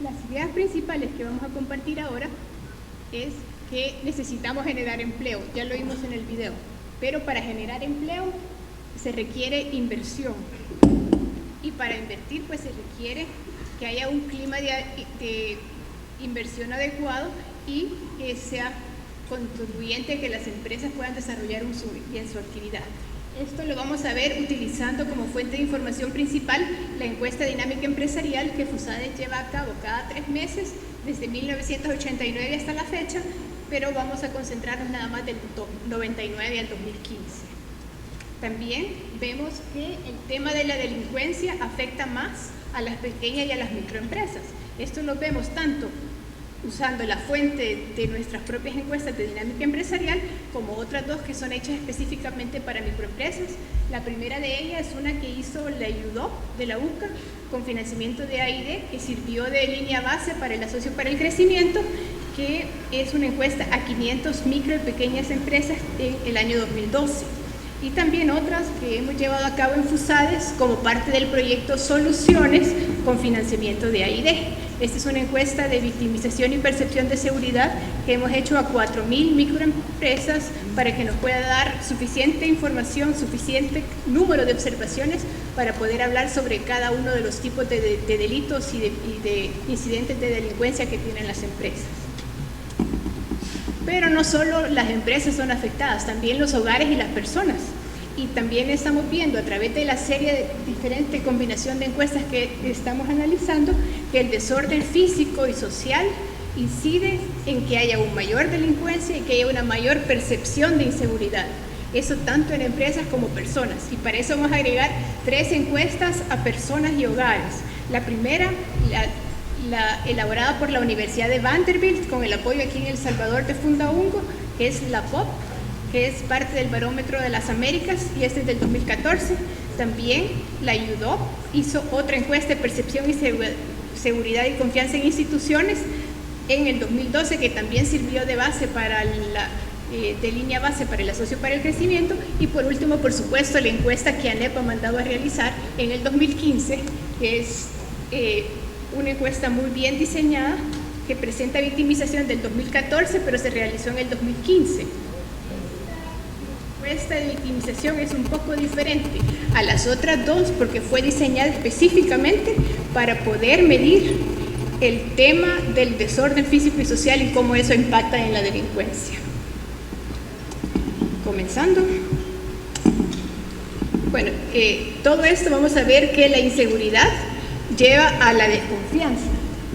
Las ideas principales que vamos a compartir ahora es que necesitamos generar empleo, ya lo vimos en el video, pero para generar empleo se requiere inversión y para invertir pues se requiere que haya un clima de inversión adecuado y que sea contribuyente a que las empresas puedan desarrollar bien su actividad. Esto lo vamos a ver utilizando como fuente de información principal la encuesta dinámica empresarial que FUSADE lleva a cabo cada 3 meses desde 1989 hasta la fecha, pero vamos a concentrarnos nada más del 99 al 2015. También vemos que el tema de la delincuencia afecta más a las pequeñas y a las microempresas. Esto lo vemos tanto usando la fuente de nuestras propias encuestas de dinámica empresarial, como otras dos que son hechas específicamente para microempresas. La primera de ellas es una que hizo la UDOP de la UCA con financiamiento de AID, que sirvió de línea base para el Asocio para el Crecimiento, que es una encuesta a 500 micro y pequeñas empresas en el año 2012. Y también otras que hemos llevado a cabo en FUSADES como parte del proyecto Soluciones con financiamiento de AID. Esta es una encuesta de victimización y percepción de seguridad que hemos hecho a 4.000 microempresas para que nos pueda dar suficiente información, suficiente número de observaciones para poder hablar sobre cada uno de los tipos de delitos y de incidentes de delincuencia que tienen las empresas. Pero no solo las empresas son afectadas, también los hogares y las personas. Y también estamos viendo a través de la serie de diferente combinación de encuestas que estamos analizando que el desorden físico y social incide en que haya una mayor delincuencia y que haya una mayor percepción de inseguridad. Eso tanto en empresas como personas. Y para eso vamos a agregar 3 encuestas a personas y hogares. La primera, la elaborada por la Universidad de Vanderbilt con el apoyo aquí en El Salvador de Fundaungo, que es la POP, que es parte del Barómetro de las Américas y este es del 2014. También la UDOP hizo otra encuesta de percepción y seguridad y confianza en instituciones en el 2012 que también sirvió de base para de línea base para el Asocio para el Crecimiento. Y por último, por supuesto, la encuesta que ANEP ha mandado a realizar en el 2015, que es una encuesta muy bien diseñada que presenta victimización del 2014, pero se realizó en el 2015. La encuesta de victimización es un poco diferente a las otras dos porque fue diseñada específicamente para poder medir el tema del desorden físico y social y cómo eso impacta en la delincuencia. Comenzando. Bueno, todo esto vamos a ver que la inseguridad lleva a la desconfianza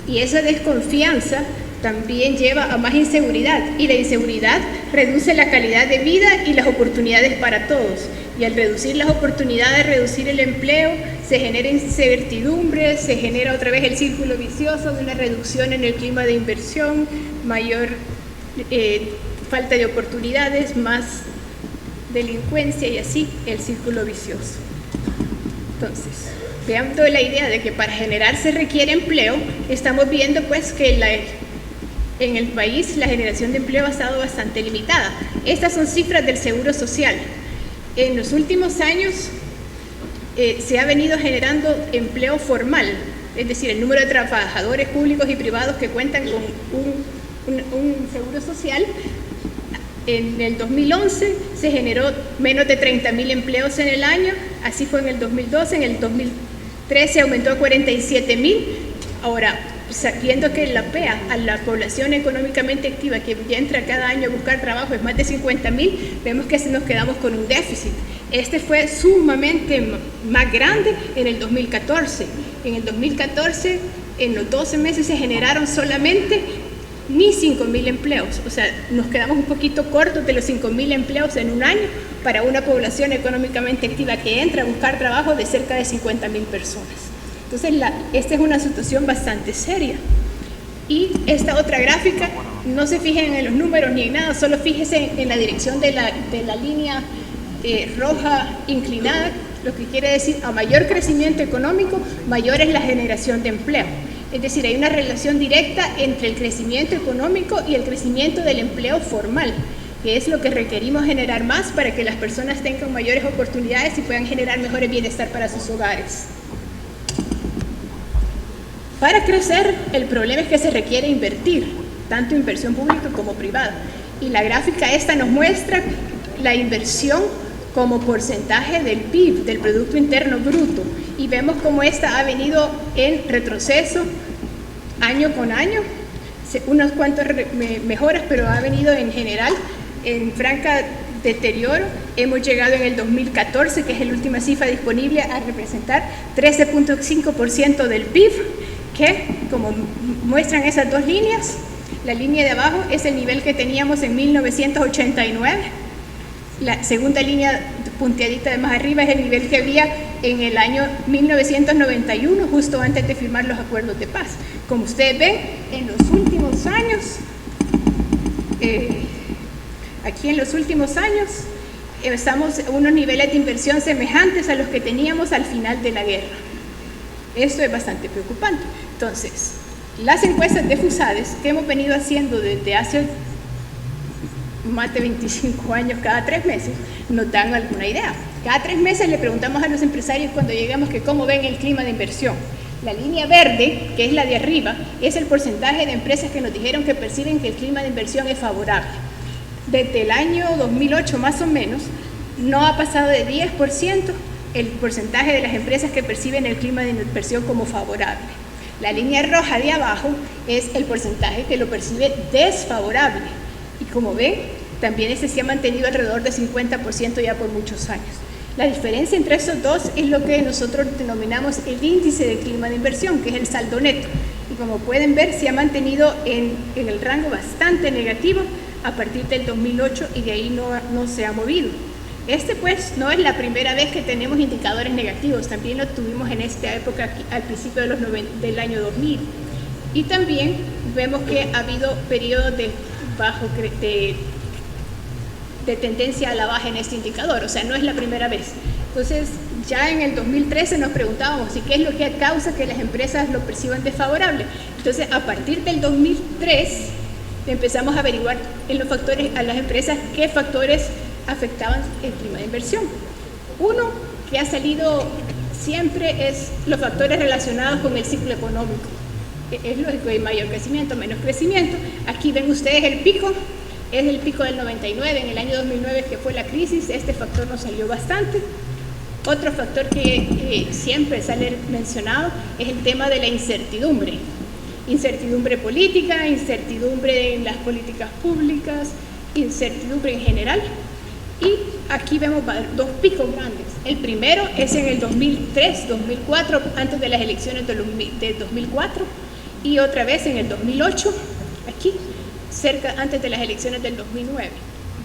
y esa desconfianza también lleva a más inseguridad y la inseguridad reduce la calidad de vida y las oportunidades para todos y al reducir las oportunidades, reducir el empleo, se genera incertidumbre, se genera otra vez el círculo vicioso de una reducción en el clima de inversión, mayor falta de oportunidades, más delincuencia y así el círculo vicioso. Entonces, veamos toda la idea de que para generar se requiere empleo, estamos viendo pues que en el país la generación de empleo ha estado bastante limitada. Estas son cifras del Seguro Social. En los últimos años se ha venido generando empleo formal, es decir, el número de trabajadores públicos y privados que cuentan con un seguro social. En el 2011 se generó menos de 30.000 empleos en el año, así fue en el 2012, en el 2013 aumentó a 47.000. Ahora, viendo que la PEA a la población económicamente activa que ya entra cada año a buscar trabajo es más de 50.000, vemos que nos quedamos con un déficit. Este fue sumamente más grande en el 2014. En el 2014, en los 12 meses se generaron solamente ni 5.000 empleos, o sea, nos quedamos un poquito cortos de los 5.000 empleos en un año para una población económicamente activa que entra a buscar trabajo de cerca de 50.000 personas. Entonces, esta es una situación bastante seria. Y esta otra gráfica, no se fijen en los números ni en nada, solo fíjense en la dirección de la línea roja inclinada, lo que quiere decir a mayor crecimiento económico, mayor es la generación de empleo. Es decir, hay una relación directa entre el crecimiento económico y el crecimiento del empleo formal, que es lo que requerimos generar más para que las personas tengan mayores oportunidades y puedan generar mejor bienestar para sus hogares. Para crecer, el problema es que se requiere invertir, tanto inversión pública como privada. Y la gráfica esta nos muestra la inversión como porcentaje del PIB, del Producto Interno Bruto. Y vemos cómo esta ha venido en retroceso año con año, unos cuantos mejoras, pero ha venido en general en franca deterioro. Hemos llegado en el 2014, que es la última cifra disponible, a representar 13.5% del PIB, que como muestran esas dos líneas, la línea de abajo es el nivel que teníamos en 1989, la segunda línea punteadita de más arriba es el nivel que había en el año 1991, justo antes de firmar los acuerdos de paz. Como ustedes ven, en los últimos años, aquí en los últimos años, estamos a unos niveles de inversión semejantes a los que teníamos al final de la guerra. Esto es bastante preocupante. Entonces, las encuestas de FUSADES que hemos venido haciendo desde hace más de 25 años, cada 3 meses, nos dan alguna idea. Cada 3 meses le preguntamos a los empresarios cuando llegamos que cómo ven el clima de inversión. La línea verde, que es la de arriba, es el porcentaje de empresas que nos dijeron que perciben que el clima de inversión es favorable. Desde el año 2008 más o menos, no ha pasado de 10% el porcentaje de las empresas que perciben el clima de inversión como favorable. La línea roja de abajo es el porcentaje que lo percibe desfavorable. Y como ven, también ese se ha mantenido alrededor de 50% ya por muchos años. La diferencia entre estos dos es lo que nosotros denominamos el índice de clima de inversión, que es el saldo neto. Y como pueden ver, se ha mantenido en el rango bastante negativo a partir del 2008 y de ahí no se ha movido. Pues no es la primera vez que tenemos indicadores negativos, también lo tuvimos en esta época al principio del año 2000. Y también vemos que ha habido periodos de tendencia a la baja en este indicador, o sea, no es la primera vez. Entonces, ya en el 2013 nos preguntábamos si qué es lo que causa que las empresas lo perciban desfavorable. Entonces, a partir del 2003 empezamos a averiguar en los factores a las empresas qué factores afectaban el clima de inversión. Uno que ha salido siempre es los factores relacionados con el ciclo económico. Es lógico, hay mayor crecimiento, menos crecimiento. Aquí ven ustedes el pico, es el pico del 99, en el año 2009 que fue la crisis, este factor nos salió bastante. Otro factor que siempre sale mencionado es el tema de la incertidumbre. Incertidumbre política, incertidumbre en las políticas públicas, incertidumbre en general. Y aquí vemos dos picos grandes. El primero es en el 2003, 2004, antes de las elecciones del 2004, y otra vez en el 2008, aquí, antes de las elecciones del 2009.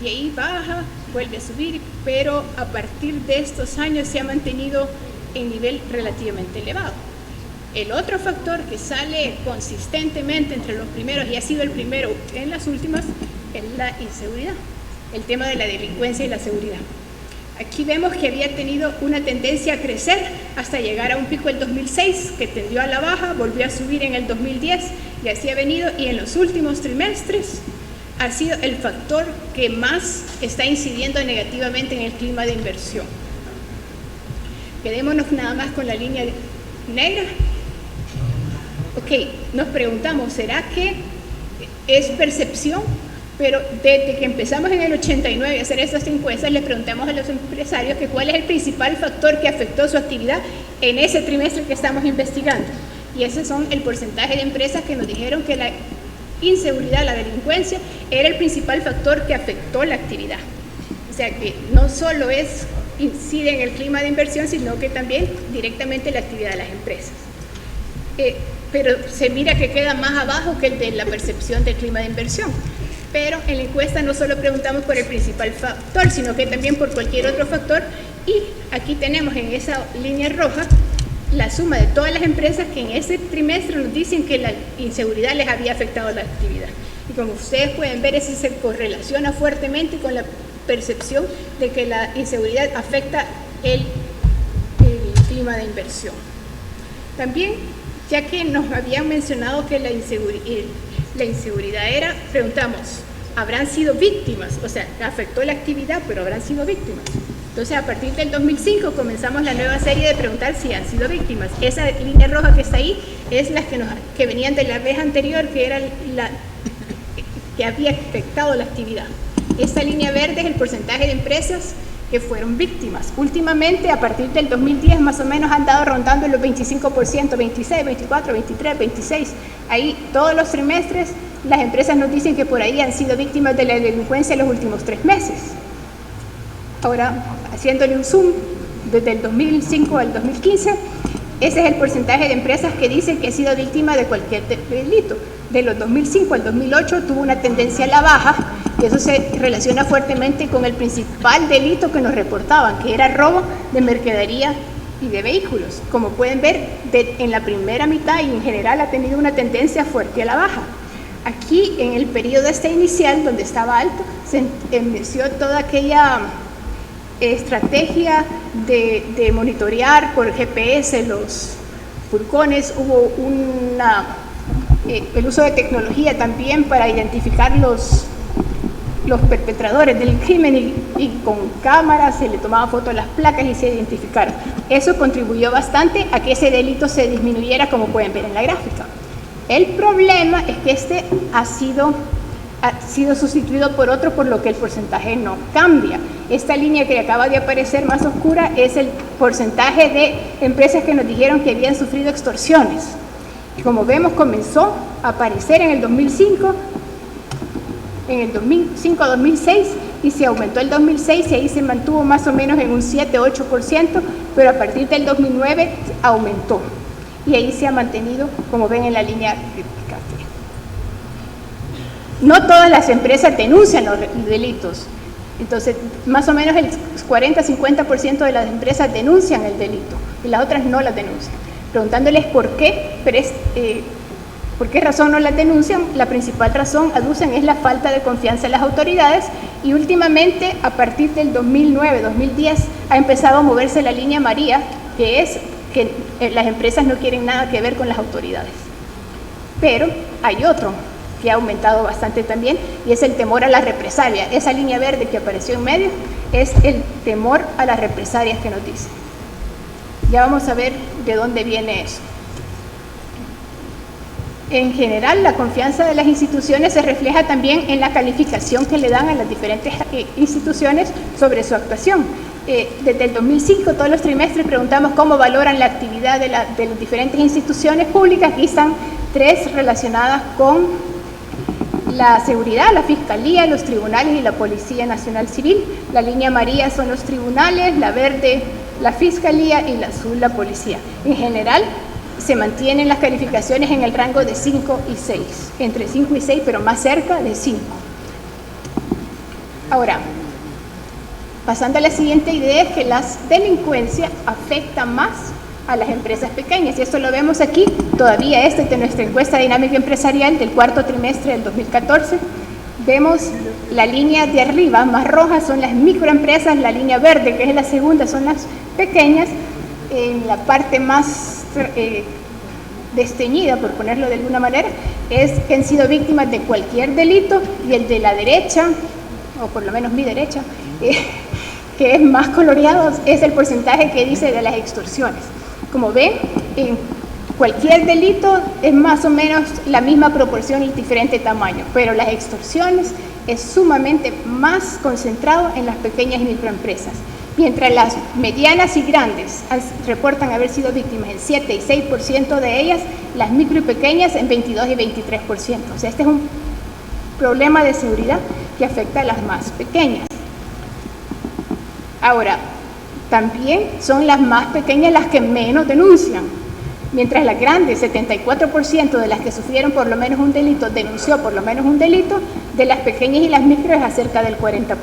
De ahí baja, vuelve a subir, pero a partir de estos años se ha mantenido en nivel relativamente elevado. El otro factor que sale consistentemente entre los primeros, y ha sido el primero en las últimas, es la inseguridad. El tema de la delincuencia y la seguridad. Aquí vemos que había tenido una tendencia a crecer hasta llegar a un pico el 2006, que tendió a la baja, volvió a subir en el 2010 y así ha venido, y en los últimos trimestres ha sido el factor que más está incidiendo negativamente en el clima de inversión. Quedémonos nada más con la línea negra. Ok, nos preguntamos, ¿será que es percepción? Pero desde que empezamos en el 89 a hacer estas encuestas, le preguntamos a los empresarios que cuál es el principal factor que afectó su actividad en ese trimestre que estamos investigando. Y ese son el porcentaje de empresas que nos dijeron que la inseguridad, la delincuencia, era el principal factor que afectó la actividad. O sea que no solo incide en el clima de inversión, sino que también directamente la actividad de las empresas. Pero se mira que queda más abajo que el de la percepción del clima de inversión. Pero en la encuesta no solo preguntamos por el principal factor, sino que también por cualquier otro factor, y aquí tenemos en esa línea roja la suma de todas las empresas que en ese trimestre nos dicen que la inseguridad les había afectado la actividad. Y como ustedes pueden ver, eso se correlaciona fuertemente con la percepción de que la inseguridad afecta el clima de inversión. También, ya que nos habían mencionado que la inseguridad era, preguntamos, ¿habrán sido víctimas? O sea, afectó la actividad, pero ¿habrán sido víctimas? Entonces, a partir del 2005 comenzamos la nueva serie de preguntar si han sido víctimas. Esa línea roja que está ahí es las que venían de la vez anterior, que era que había afectado la actividad. Esta línea verde es el porcentaje de empresas que fueron víctimas. Últimamente, a partir del 2010, más o menos han dado rondando los 25%, 26, 24, 23, 26. Ahí, todos los trimestres, las empresas nos dicen que por ahí han sido víctimas de la delincuencia en los últimos 3 meses. Ahora, haciéndole un zoom, desde el 2005 al 2015, ese es el porcentaje de empresas que dicen que ha sido víctima de cualquier delito. De los 2005 al 2008 tuvo una tendencia a la baja, y eso se relaciona fuertemente con el principal delito que nos reportaban, que era robo de mercadería y de vehículos. Como pueden ver, en la primera mitad y en general ha tenido una tendencia fuerte a la baja. Aquí, en el periodo inicial, donde estaba alto, se inició toda aquella estrategia de monitorear por GPS los furgones. Hubo el uso de tecnología también para identificar los perpetradores del crimen y con cámaras se le tomaba foto a las placas y se identificaron. Eso contribuyó bastante a que ese delito se disminuyera, como pueden ver en la gráfica. El problema es que este ha sido sustituido por otro, por lo que el porcentaje no cambia. Esta línea que acaba de aparecer más oscura es el porcentaje de empresas que nos dijeron que habían sufrido extorsiones. Como vemos, comenzó a aparecer en el 2005, en el 2005-2006, y se aumentó el 2006 y ahí se mantuvo más o menos en un 7-8%, pero a partir del 2009 aumentó. Y ahí se ha mantenido, como ven en la línea crítica. No todas las empresas denuncian los delitos. Entonces, más o menos el 40-50% de las empresas denuncian el delito y las otras no las denuncian. Preguntándoles por qué razón no las denuncian, la principal razón, aducen, es la falta de confianza en las autoridades, y últimamente, a partir del 2009-2010, ha empezado a moverse la línea María, que es que las empresas no quieren nada que ver con las autoridades. Pero hay otro que ha aumentado bastante también, y es el temor a la represalia. Esa línea verde que apareció en medio es el temor a las represalias que nos dice. Ya vamos a ver de dónde viene eso. En general, la confianza de las instituciones se refleja también en la calificación que le dan a las diferentes instituciones sobre su actuación. Desde el 2005, todos los trimestres preguntamos cómo valoran la actividad de las diferentes instituciones públicas. Aquí están 3 relacionadas con la seguridad: la Fiscalía, los tribunales y la Policía Nacional Civil. La línea amarilla son los tribunales, la verde la Fiscalía y la azul la Policía. En general, se mantienen las calificaciones en el rango de 5 y 6, entre 5 y 6, pero más cerca de 5. Ahora, pasando a la siguiente idea, es que la delincuencia afecta más a las empresas pequeñas, y esto lo vemos aquí, todavía de nuestra encuesta dinámica empresarial del cuarto trimestre del 2014. Vemos la línea de arriba, más roja, son las microempresas, la línea verde, que es la segunda, son las pequeñas. En la parte más desteñida, por ponerlo de alguna manera, es que han sido víctimas de cualquier delito, y el de la derecha, o por lo menos mi derecha, que es más coloreado, es el porcentaje que dice de las extorsiones. Como ven, en cualquier delito es más o menos la misma proporción y diferente tamaño, pero las extorsiones es sumamente más concentrado en las pequeñas y microempresas, mientras las medianas y grandes reportan haber sido víctimas en 7 y 6% de ellas, las micro y pequeñas en 22 y 23%. O sea, este es un problema de seguridad que afecta a las más pequeñas. Ahora, también son las más pequeñas las que menos denuncian, mientras las grandes, 74% de las que sufrieron por lo menos un delito, denunció por lo menos un delito, de las pequeñas y las micro es acerca del 40%.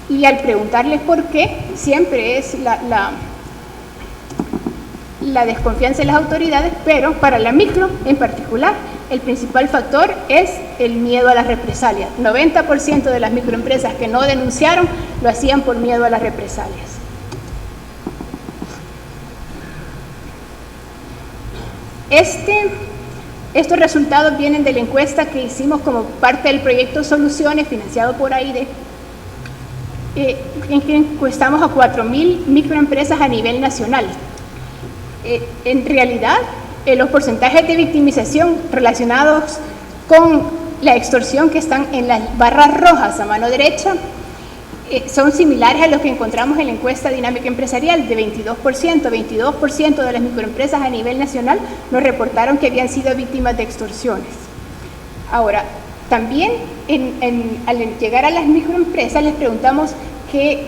Y al preguntarles por qué, siempre es la desconfianza en las autoridades, pero para la micro en particular, el principal factor es el miedo a las represalias. 90% de las microempresas que no denunciaron lo hacían por miedo a las represalias. Estos resultados vienen de la encuesta que hicimos como parte del proyecto Soluciones, financiado por AIDE, en que encuestamos a 4.000 microempresas a nivel nacional. En realidad, los porcentajes de victimización relacionados con la extorsión que están en las barras rojas a mano derecha son similares a los que encontramos en la encuesta dinámica empresarial de 22%. 22% de las microempresas a nivel nacional nos reportaron que habían sido víctimas de extorsiones. Ahora, también al llegar a las microempresas les preguntamos que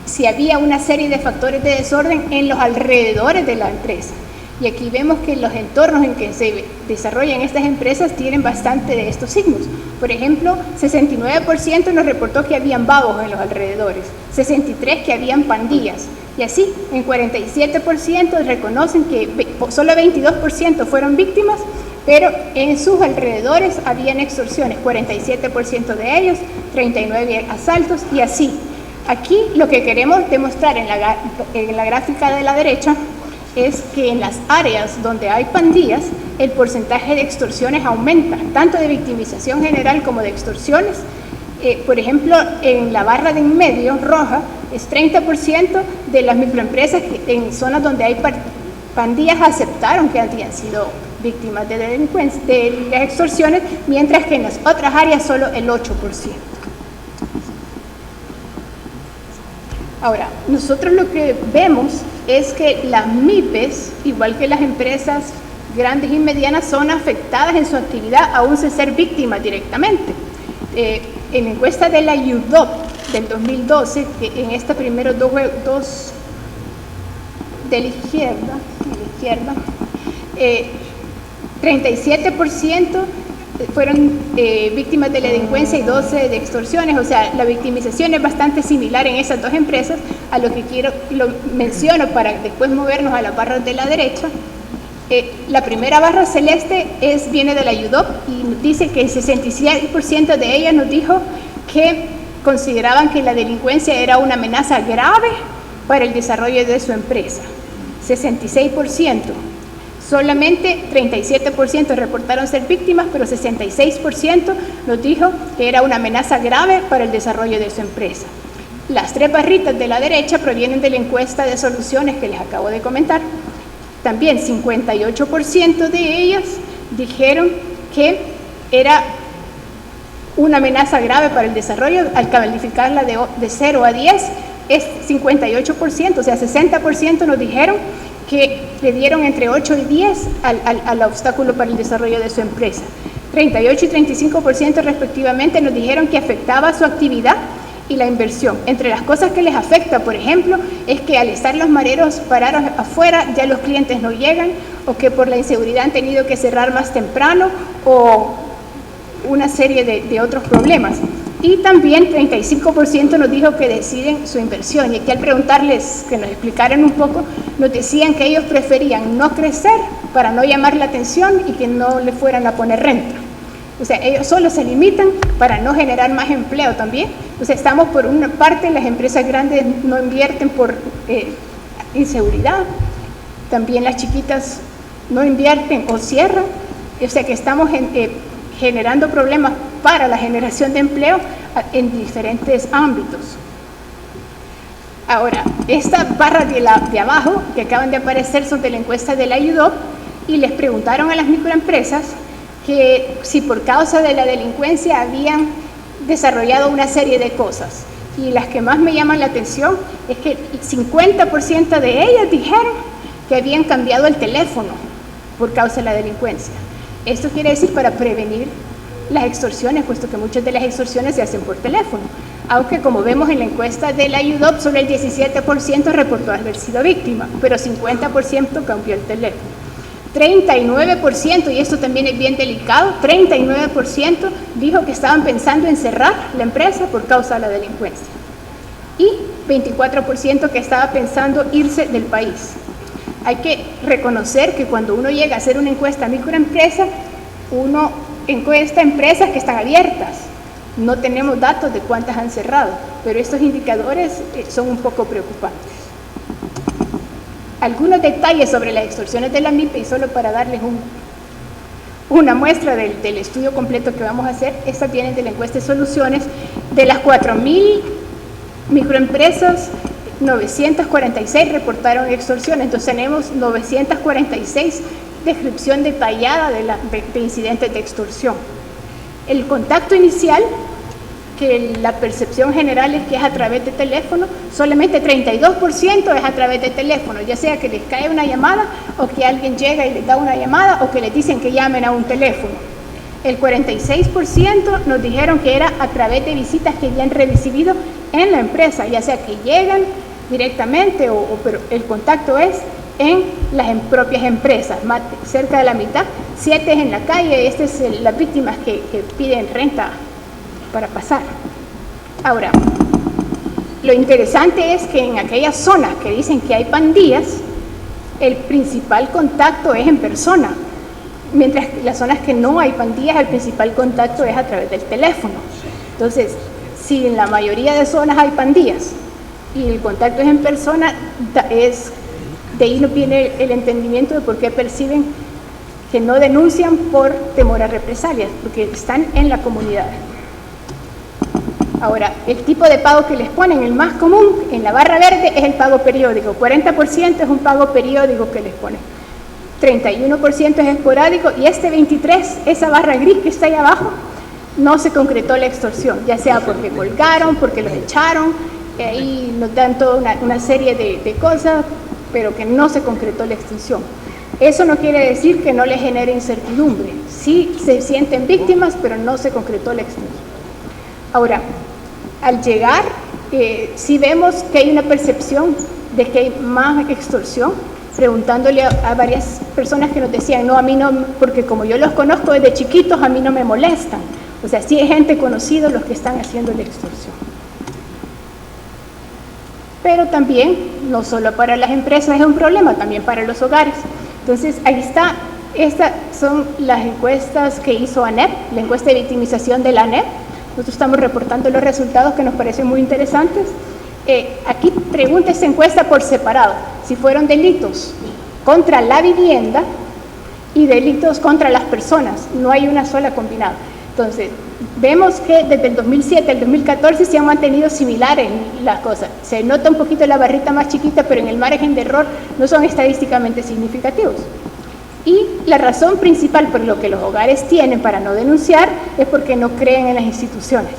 si había una serie de factores de desorden en los alrededores de la empresa. Y aquí vemos que los entornos en que se desarrollan estas empresas tienen bastante de estos signos. Por ejemplo, 69% nos reportó que habían vagos en los alrededores, 63% que habían pandillas, y así, en 47% reconocen que solo 22% fueron víctimas, pero en sus alrededores habían extorsiones, 47% de ellos, 39% asaltos, y así. Aquí lo que queremos demostrar en la gráfica de la derecha es que en las áreas donde hay pandillas, el porcentaje de extorsiones aumenta, tanto de victimización general como de extorsiones. Por ejemplo, en la barra de en medio, roja, es 30% de las microempresas que en zonas donde hay pandillas aceptaron que habían sido víctimas de delincuencia, de las extorsiones, mientras que en las otras áreas solo el 8%. Ahora, nosotros lo que vemos es que las MIPES, igual que las empresas grandes y medianas, son afectadas en su actividad aún sin ser víctimas directamente. En la encuesta de la UDOP del 2012, que en esta primero dos de la izquierda, 37% fueron víctimas de la delincuencia y 12% de extorsiones. O sea, la victimización es bastante similar en esas dos empresas. A lo que lo menciono para después movernos a las barras de la derecha. La primera barra celeste viene de la UDOP y nos dice que el 66% de ellas nos dijo que consideraban que la delincuencia era una amenaza grave para el desarrollo de su empresa. 66%. Solamente 37% reportaron ser víctimas, pero 66% nos dijo que era una amenaza grave para el desarrollo de su empresa. Las tres barritas de la derecha provienen de la encuesta de soluciones que les acabo de comentar. También 58% de ellas dijeron que era una amenaza grave para el desarrollo. Al calificarla de 0 a 10 es 58%, o sea, 60% nos dijeron que le dieron entre 8 y 10 al obstáculo para el desarrollo de su empresa. 38 y 35% respectivamente nos dijeron que afectaba su actividad y la inversión. Entre las cosas que les afecta, por ejemplo, es que al estar los mareros parados afuera, ya los clientes no llegan, o que por la inseguridad han tenido que cerrar más temprano, o una serie de otros problemas. Y también 35% nos dijo que deciden su inversión. Y aquí al preguntarles que nos explicaran un poco, nos decían que ellos preferían no crecer para no llamar la atención y que no le fueran a poner renta. O sea, ellos solo se limitan para no generar más empleo también. O sea, estamos por una parte, las empresas grandes no invierten por inseguridad. También las chiquitas no invierten o cierran. O sea, que estamos generando problemas para la generación de empleo en diferentes ámbitos. Ahora, estas barras de abajo que acaban de aparecer son de la encuesta de la UDOP y les preguntaron a las microempresas que si por causa de la delincuencia habían desarrollado una serie de cosas. Y las que más me llaman la atención es que el 50% de ellas dijeron que habían cambiado el teléfono por causa de la delincuencia. Esto quiere decir para prevenir las extorsiones, puesto que muchas de las extorsiones se hacen por teléfono. Aunque como vemos en la encuesta de la UDOP, solo el 17% reportó haber sido víctima, pero 50% cambió el teléfono. 39%, y esto también es bien delicado, 39% dijo que estaban pensando en cerrar la empresa por causa de la delincuencia. Y 24% que estaba pensando irse del país. Hay que reconocer que cuando uno llega a hacer una encuesta a microempresas, uno encuesta a empresas que están abiertas. No tenemos datos de cuántas han cerrado, pero estos indicadores son un poco preocupantes. Algunos detalles sobre las extorsiones de la MIPE, y solo para darles una muestra del estudio completo que vamos a hacer. Estas vienen de la encuesta de soluciones. De las 4.000 Microempresas, 946 reportaron extorsión, entonces tenemos 946 descripción detallada de incidentes de extorsión. El contacto inicial, que la percepción general es que es a través de teléfono, solamente 32% es a través de teléfono, ya sea que les cae una llamada o que alguien llega y les da una llamada o que les dicen que llamen a un teléfono. El 46% nos dijeron que era a través de visitas que habían recibido en la empresa, ya sea que llegan directamente pero el contacto es en las propias empresas, más cerca de la mitad, 7 es en la calle, estas son las víctimas que piden renta para pasar. Ahora, lo interesante es que en aquellas zonas que dicen que hay pandillas, el principal contacto es en persona, mientras que las zonas que no hay pandillas, el principal contacto es a través del teléfono. Entonces, si en la mayoría de zonas hay pandillas y el contacto es en persona, de ahí no viene el entendimiento de por qué perciben que no denuncian por temor a represalias, porque están en la comunidad. Ahora, el tipo de pago que les ponen, el más común en la barra verde es el pago periódico, 40% es un pago periódico que les ponen, 31% es esporádico y este 23%, esa barra gris que está ahí abajo, no se concretó la extorsión, ya sea porque colgaron, porque los echaron, ahí nos dan toda una serie de cosas, pero que no se concretó la extorsión. Eso no quiere decir que no les genere incertidumbre, sí se sienten víctimas, pero no se concretó la extorsión. Ahora, al llegar, sí vemos que hay una percepción de que hay más extorsión, preguntándole a varias personas que nos decían, no, a mí no, porque como yo los conozco desde chiquitos, a mí no me molestan. O sea, sí hay gente conocida los que están haciendo la extorsión. Pero también, no solo para las empresas es un problema, también para los hogares. Entonces, ahí está, estas son las encuestas que hizo ANEP, la encuesta de victimización de la ANEP. Nosotros estamos reportando los resultados que nos parecen muy interesantes. Aquí pregunta esta encuesta por separado, si fueron delitos contra la vivienda y delitos contra las personas, no hay una sola combinada. Entonces, vemos que desde el 2007 al 2014 se han mantenido similares las cosas. Se nota un poquito la barrita más chiquita, pero en el margen de error no son estadísticamente significativos. Y la razón principal por lo que los hogares tienen para no denunciar es porque no creen en las instituciones.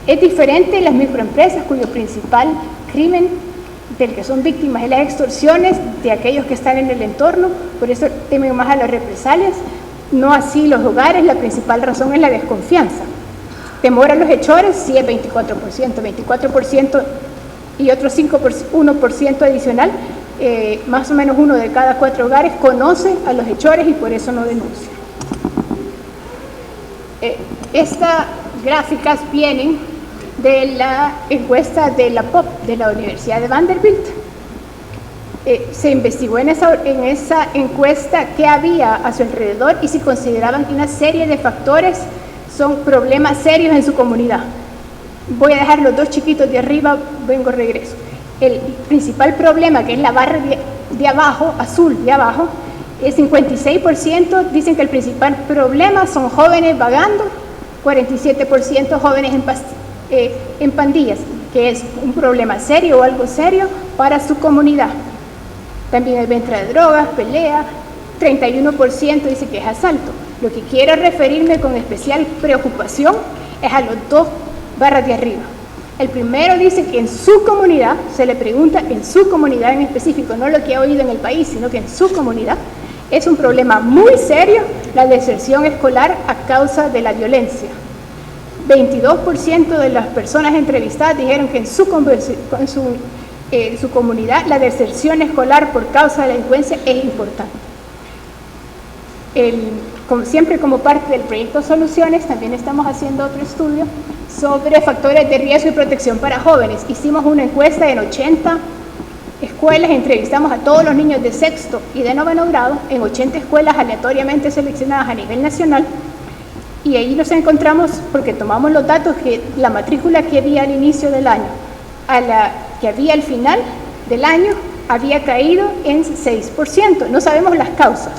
Es diferente en las microempresas, cuyo principal crimen del que son víctimas es las extorsiones de aquellos que están en el entorno, por eso temen más a las represalias. No así los hogares, la principal razón es la desconfianza. Temor a los hechores, sí es 24% y otro 1% adicional, más o menos 1 de cada 4 hogares conoce a los hechores y por eso no denuncia. Estas gráficas vienen de la encuesta de la POP, de la Universidad de Vanderbilt. Se investigó en esa encuesta qué había a su alrededor y si consideraban que una serie de factores son problemas serios en su comunidad. Voy a dejar los 2 chiquitos de arriba, regreso. El principal problema, que es la barra de abajo, azul de abajo, el 56% dicen que el principal problema son jóvenes vagando, 47% jóvenes en pandillas, que es un problema serio o algo serio para su comunidad. También hay venta de drogas, pelea, 31% dice que es asalto. Lo que quiero referirme con especial preocupación es a los 2 barras de arriba. El primero dice que en su comunidad, se le pregunta en su comunidad en específico, no lo que ha oído en el país, sino que en su comunidad, es un problema muy serio la deserción escolar a causa de la violencia. 22% de las personas entrevistadas dijeron que en su comunidad la deserción escolar por causa de la delincuencia es importante. Siempre como parte del proyecto Soluciones, también estamos haciendo otro estudio sobre factores de riesgo y protección para jóvenes. Hicimos una encuesta en 80 escuelas, entrevistamos a todos los niños de 6º y de 9º grado en 80 escuelas aleatoriamente seleccionadas a nivel nacional, y ahí nos encontramos, porque tomamos los datos, que la matrícula que había al inicio del año a la que había al final del año había caído en 6%. No sabemos las causas,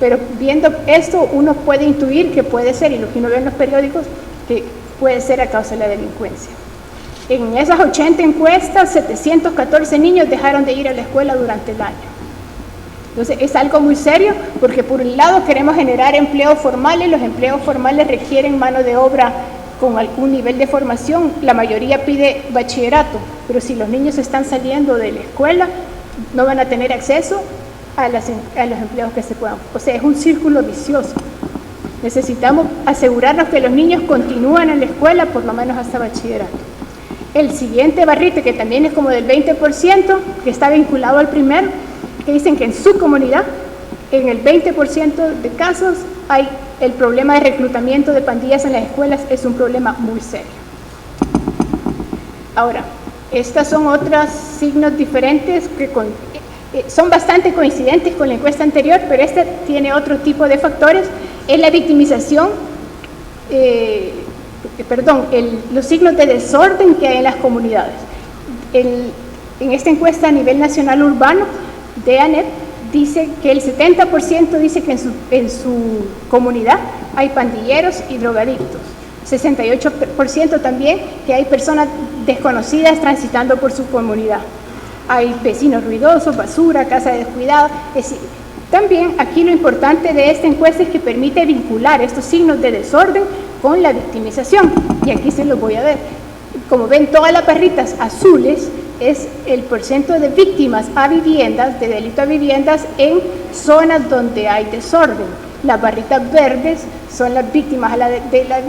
pero viendo esto uno puede intuir que puede ser, y lo que uno ve en los periódicos, que puede ser a causa de la delincuencia. En esas 80 encuestas, 714 niños dejaron de ir a la escuela durante el año. Entonces, es algo muy serio, porque por un lado queremos generar empleos formales. Los empleos formales requieren mano de obra con algún nivel de formación. La mayoría pide bachillerato, pero si los niños están saliendo de la escuela, no van a tener acceso a los empleos que se puedan. O sea, es un círculo vicioso. Necesitamos asegurarnos que los niños continúan en la escuela por lo menos hasta bachillerato. El siguiente barrito, que también es como del 20%, que está vinculado al primero, que dicen que en su comunidad, en el 20% de casos, hay el problema de reclutamiento de pandillas en las escuelas, es un problema muy serio. Ahora, estas son otros signos diferentes que son bastante coincidentes con la encuesta anterior, pero este tiene otro tipo de factores. Es la victimización, los signos de desorden que hay en las comunidades. En esta encuesta a nivel nacional urbano de ANEP, dice que el 70% dice que en su comunidad hay pandilleros y drogadictos. 68% también que hay personas desconocidas transitando por su comunidad. Hay vecinos ruidosos, basura, casa descuidada. Es decir, también aquí lo importante de esta encuesta es que permite vincular estos signos de desorden con la victimización. Y aquí se los voy a ver. Como ven, todas las barritas azules es el porcentaje de víctimas a viviendas, de delito a viviendas en zonas donde hay desorden. Las barritas verdes son las víctimas de la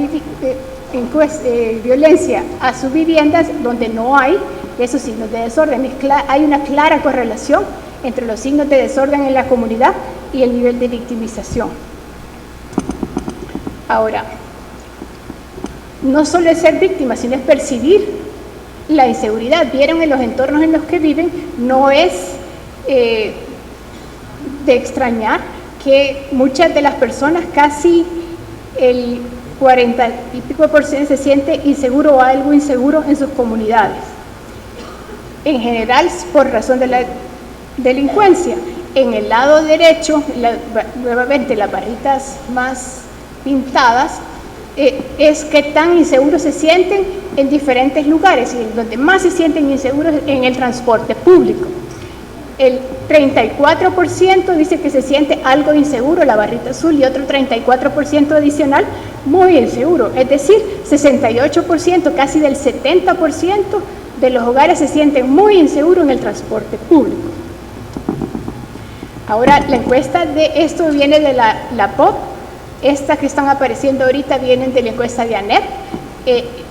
violencia a sus viviendas donde no hay esos signos de desorden. Hay una clara correlación entre los signos de desorden en la comunidad y el nivel de victimización. Ahora, no solo es ser víctima, sino es percibir la inseguridad. Vieron en los entornos en los que viven, no es de extrañar que muchas de las personas, casi el 40 y pico % se siente inseguro o algo inseguro en sus comunidades. En general, por razón de la delincuencia. En el lado derecho, nuevamente las barritas más pintadas, es que tan inseguros se sienten en diferentes lugares, y donde más se sienten inseguros en el transporte público. El 34% dice que se siente algo inseguro, la barrita azul, y otro 34% adicional muy inseguro. Es decir, 68%, casi del 70% de los hogares se sienten muy inseguros en el transporte público. Ahora, la encuesta de esto viene de la POP. Estas que están apareciendo ahorita vienen de la encuesta de ANEP.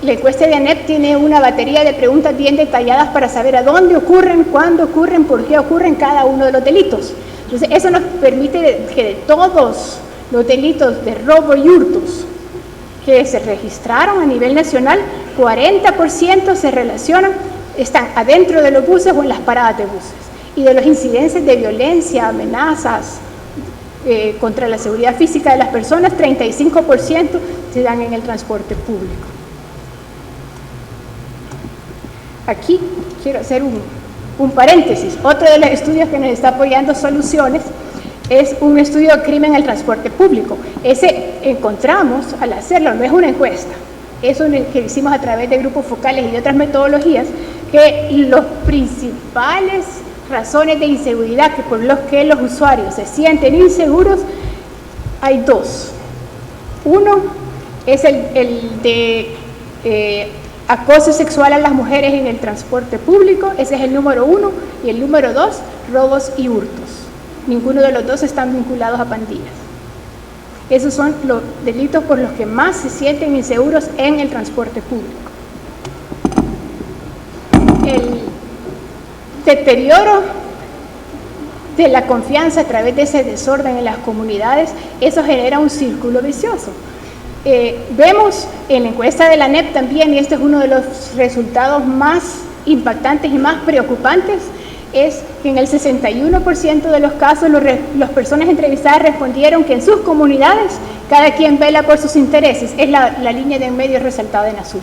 La encuesta de ANEP tiene una batería de preguntas bien detalladas para saber a dónde ocurren, cuándo ocurren, por qué ocurren cada uno de los delitos. Entonces, eso nos permite que de todos los delitos de robo y hurtos que se registraron a nivel nacional, 40% se relacionan, están adentro de los buses o en las paradas de buses. Y de los incidentes de violencia, amenazas contra la seguridad física de las personas, 35% se dan en el transporte público. Aquí quiero hacer un paréntesis. Otro de los estudios que nos está apoyando Soluciones es un estudio de crimen en el transporte público. Ese encontramos, al hacerlo, no es una encuesta, es un que hicimos a través de grupos focales y de otras metodologías, que los principales razones de inseguridad por los que los usuarios se sienten inseguros, hay dos. Uno es el de acoso sexual a las mujeres en el transporte público, ese es el número 1, y el número 2, robos y hurtos. Ninguno de los dos están vinculados a pandillas. Esos son los delitos por los que más se sienten inseguros en el transporte público. El deterioro de la confianza a través de ese desorden en las comunidades, eso genera un círculo vicioso. Vemos en la encuesta de la ANEP también, y este es uno de los resultados más impactantes y más preocupantes, es que en el 61% de los casos las personas entrevistadas respondieron que en sus comunidades cada quien vela por sus intereses. Es la línea de en medio resaltada en azul.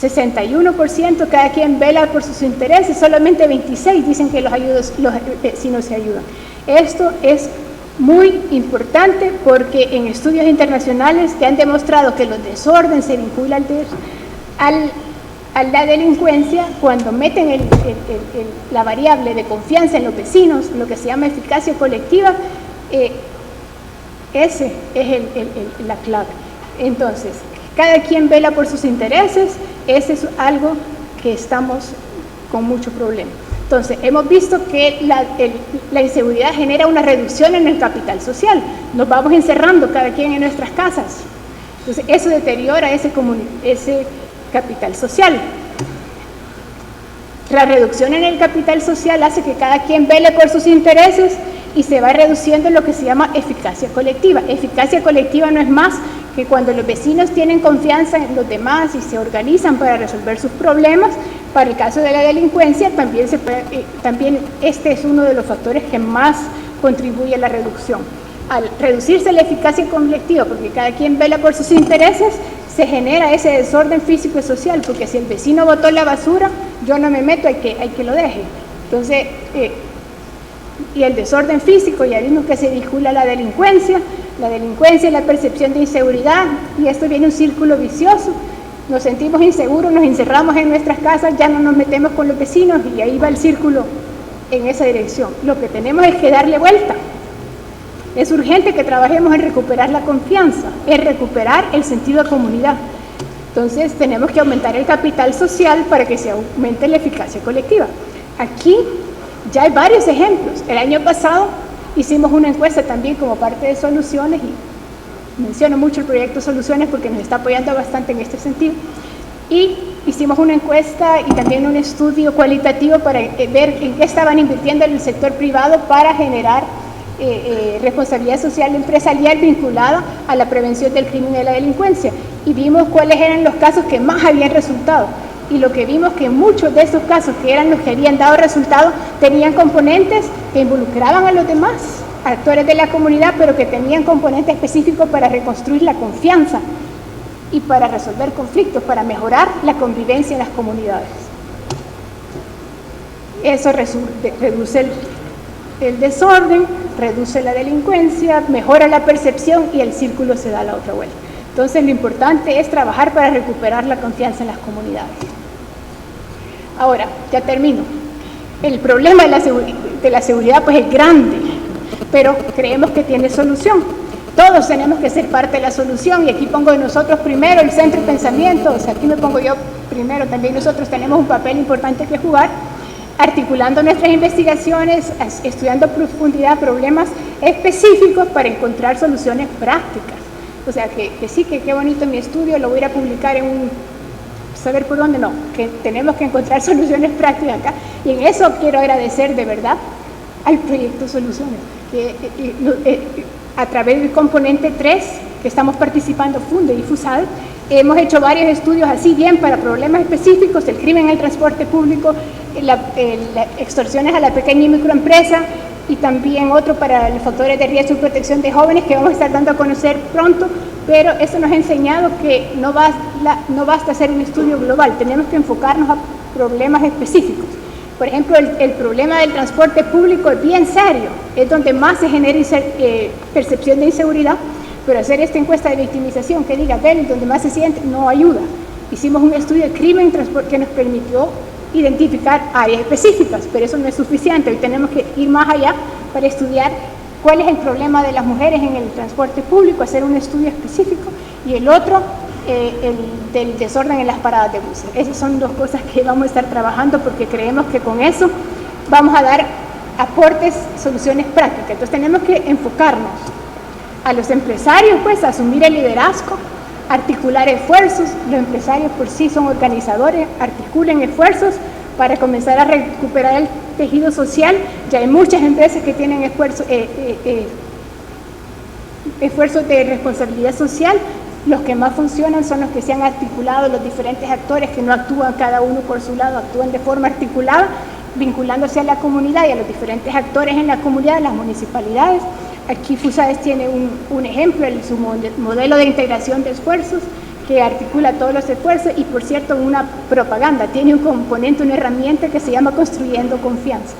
61% cada quien vela por sus intereses, solamente 26 dicen que los vecinos se ayudan. Esto es muy importante porque en estudios internacionales que han demostrado que los desórdenes se vinculan a la delincuencia cuando meten la variable de confianza en los vecinos, lo que se llama eficacia colectiva. Ese es la clave. Entonces, cada quien vela por sus intereses. Ese es algo que estamos con mucho problema. Entonces, hemos visto que la inseguridad genera una reducción en el capital social. Nos vamos encerrando cada quien en nuestras casas. Entonces, eso deteriora ese capital social. La reducción en el capital social hace que cada quien vele por sus intereses y se va reduciendo lo que se llama eficacia colectiva. Eficacia colectiva no es más que cuando los vecinos tienen confianza en los demás y se organizan para resolver sus problemas. Para el caso de la delincuencia, también este es uno de los factores que más contribuye a la reducción. Al reducirse la eficacia colectiva, porque cada quien vela por sus intereses, se genera ese desorden físico y social, porque si el vecino botó la basura, yo no me meto, hay que lo deje. Entonces, y el desorden físico, ya vimos que se vincula a la delincuencia, la percepción de inseguridad, y esto viene un círculo vicioso. Nos sentimos inseguros, nos encerramos en nuestras casas, ya no nos metemos con los vecinos, y ahí va el círculo en esa dirección. Lo que tenemos es que darle vuelta. Es urgente que trabajemos en recuperar la confianza, en recuperar el sentido de comunidad. Entonces tenemos que aumentar el capital social para que se aumente la eficacia colectiva. Aquí ya hay varios ejemplos. El año pasado hicimos una encuesta también como parte de Soluciones, y menciono mucho el proyecto Soluciones porque nos está apoyando bastante en este sentido. Y hicimos una encuesta y también un estudio cualitativo para ver en qué estaban invirtiendo en el sector privado para generar responsabilidad social empresarial vinculada a la prevención del crimen y de la delincuencia, y vimos cuáles eran los casos que más habían resultado, y lo que vimos que muchos de esos casos que eran los que habían dado resultado tenían componentes que involucraban a los demás actores de la comunidad, pero que tenían componentes específicos para reconstruir la confianza y para resolver conflictos, para mejorar la convivencia en las comunidades. Eso reduce el desorden, reduce la delincuencia, mejora la percepción y el círculo se da a la otra vuelta. Entonces lo importante es trabajar para recuperar la confianza en las comunidades. Ahora, ya termino. El problema de la seguridad pues es grande, pero creemos que tiene solución. Todos tenemos que ser parte de la solución, y aquí pongo nosotros primero el centro de pensamiento, o sea, aquí me pongo yo primero, también nosotros tenemos un papel importante que jugar, articulando nuestras investigaciones, estudiando a profundidad problemas específicos para encontrar soluciones prácticas. O sea, que sí, que qué bonito mi estudio, lo voy a ir a publicar en un... saber por dónde, no, que tenemos que encontrar soluciones prácticas acá. Y en eso quiero agradecer de verdad al proyecto Soluciones, que a través del componente 3, que estamos participando, Funde y FUSAD, hemos hecho varios estudios así bien para problemas específicos, el crimen en el transporte público, las extorsiones a la pequeña y microempresa, y también otro para los factores de riesgo y protección de jóvenes que vamos a estar dando a conocer pronto, pero eso nos ha enseñado que no basta hacer un estudio global, tenemos que enfocarnos a problemas específicos. Por ejemplo, el problema del transporte público es bien serio, es donde más se genera percepción de inseguridad, pero hacer esta encuesta de victimización que diga, ven, donde más se siente, no ayuda. Hicimos un estudio de crimen que nos permitió identificar áreas específicas, pero eso no es suficiente. Hoy tenemos que ir más allá para estudiar cuál es el problema de las mujeres en el transporte público, hacer un estudio específico, y el otro, el del desorden en las paradas de buses. Esas son dos cosas que vamos a estar trabajando porque creemos que con eso vamos a dar aportes, soluciones prácticas. Entonces tenemos que enfocarnos a los empresarios, pues, a asumir el liderazgo, articular esfuerzos. Los empresarios por sí son organizadores, articulen esfuerzos para comenzar a recuperar el tejido social. Ya hay muchas empresas que tienen esfuerzos de responsabilidad social. Los que más funcionan son los que se han articulado, los diferentes actores que no actúan cada uno por su lado, actúan de forma articulada, vinculándose a la comunidad y a los diferentes actores en la comunidad, las municipalidades. Aquí FUSAES tiene un ejemplo, su modelo de integración de esfuerzos, que articula todos los esfuerzos, y por cierto una propaganda, tiene un componente, una herramienta que se llama Construyendo Confianza.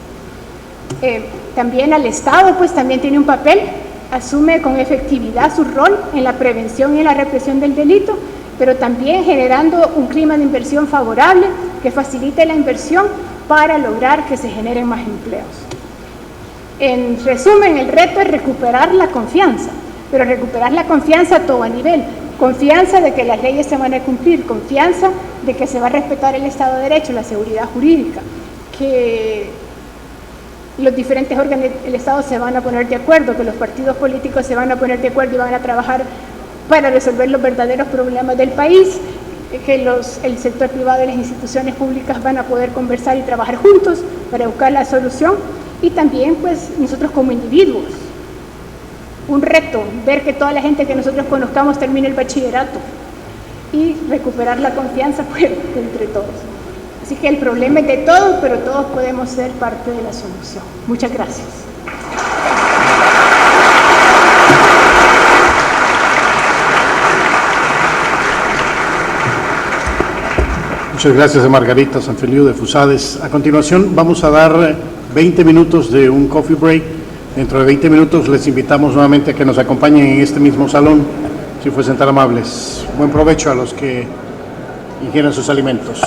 También al Estado pues también tiene un papel, asume con efectividad su rol en la prevención y en la represión del delito, pero también generando un clima de inversión favorable que facilite la inversión para lograr que se generen más empleos. En resumen, el reto es recuperar la confianza, pero recuperar la confianza a todo nivel. Confianza de que las leyes se van a cumplir, confianza de que se va a respetar el Estado de Derecho, la seguridad jurídica, que los diferentes órganos del Estado se van a poner de acuerdo, que los partidos políticos se van a poner de acuerdo y van a trabajar para resolver los verdaderos problemas del país, que el sector privado y las instituciones públicas van a poder conversar y trabajar juntos para buscar la solución, y también pues nosotros como individuos. Un reto, ver que toda la gente que nosotros conozcamos termine el bachillerato y recuperar la confianza pues, entre todos. Así que el problema es de todos, pero todos podemos ser parte de la solución. Muchas gracias. Muchas gracias a Margarita Sanfeliu de FUSADES. A continuación vamos a dar 20 minutos de un coffee break. Dentro de 20 minutos les invitamos nuevamente a que nos acompañen en este mismo salón, si fuesen tan amables. Buen provecho a los que ingieran sus alimentos.